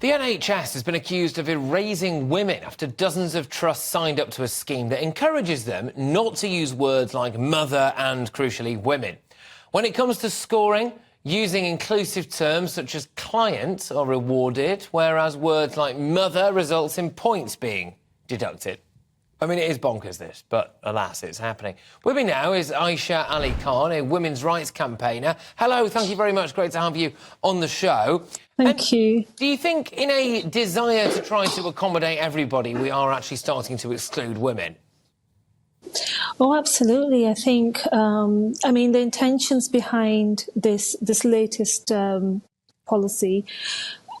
The NHS has been accused of erasing women after dozens of trusts signed up to a scheme that encourages them not to use words like mother and, crucially, women. When it comes to scoring, using inclusive terms such as client are rewarded, whereas words like mother results in points being deducted. I mean, it is bonkers, this, but alas, it's happening. With me now is Aisha Ali-Khan, a women's rights campaigner. Hello, thank you very much. Great to have you on the show. Thank you. Do you think, in a desire to try to accommodate everybody, we are actually starting to exclude women? Oh, absolutely. I think, I mean, the intentions behind this latest policy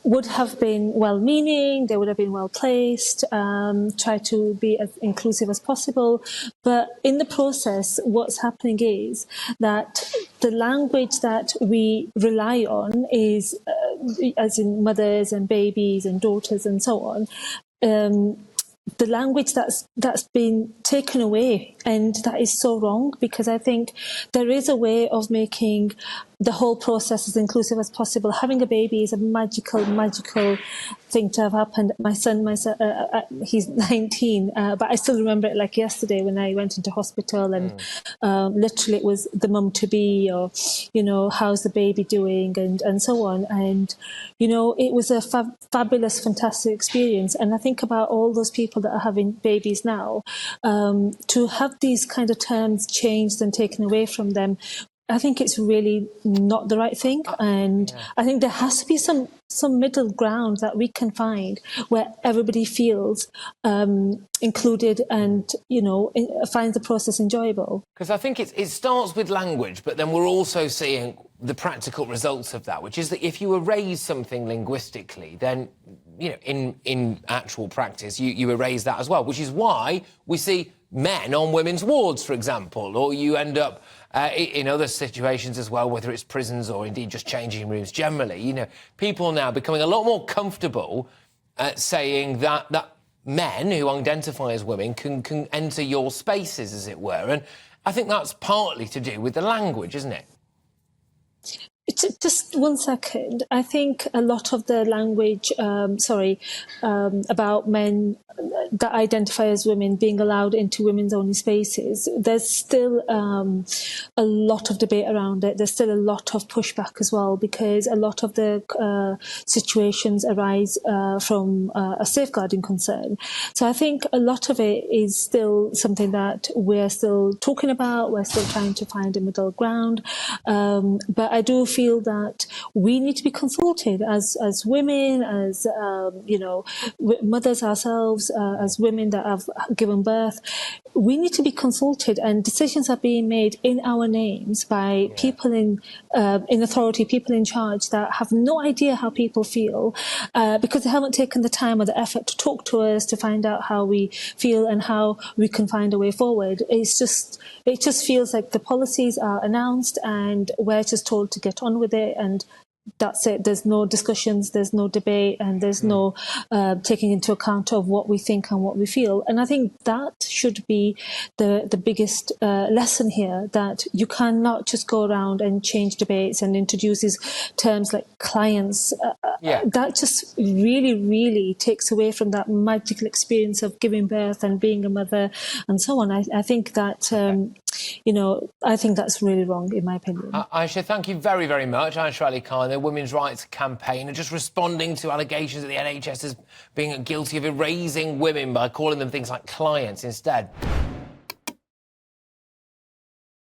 would have been well-meaning, they would have been well-placed, try to be as inclusive as possible. But in the process, what's happening is that the language that we rely on is, as in mothers and babies and daughters and so on, the language that's been taken away, and that is so wrong, because I think there is a way of making the whole process as inclusive as possible. Having a baby is a magical thing to have happened. My son, he's 19, but I still remember it like yesterday when I went into hospital and literally it was the mum-to-be, or, you know, how's the baby doing, and so on. And, you know, it was a fabulous, fantastic experience. And I think about all those people that are having babies now, to have these kind of terms changed and taken away from them, I think it's really not the right thing. And I think there has to be some middle ground that we can find where everybody feels included and, you know, finds the process enjoyable. Because I think it starts with language, but then we're also seeing the practical results of that, which is that if you erase something linguistically, then, you know, in actual practice, you erase that as well, which is why we see men on women's wards, for example, or you end up in other situations as well, whether it's prisons or indeed just changing rooms generally. You know, people now becoming a lot more comfortable saying that men who identify as women can enter your spaces, as it were. And I think that's partly to do with the language, isn't it? Just 1 second. I think a lot of the language, about men that identify as women being allowed into women's only spaces, there's still a lot of debate around it. There's still a lot of pushback as well, because a lot of the situations arise from a safeguarding concern. So I think a lot of it is still something that we're still talking about. We're still trying to find a middle ground. But I do feel that we need to be consulted as women, as you know, mothers ourselves, as women that have given birth. We need to be consulted, and decisions are being made in our names by people in authority, people in charge that have no idea how people feel, because they haven't taken the time or the effort to talk to us to find out how we feel and how we can find a way forward. It just feels like the policies are announced and we're just told to get on with it, and that's it. There's no discussions, there's no debate, and there's no taking into account of what we think and what we feel. And I think that should be the biggest lesson here, that you cannot just go around and change debates and introduce these terms like clients. That just really takes away from that magical experience of giving birth and being a mother and so on. I think that you know, I think that's really wrong, in my opinion. Aisha, thank you very, very much. Aisha Ali-Khan, the women's rights campaigner, just responding to allegations that the NHS is being guilty of erasing women by calling them things like clients instead.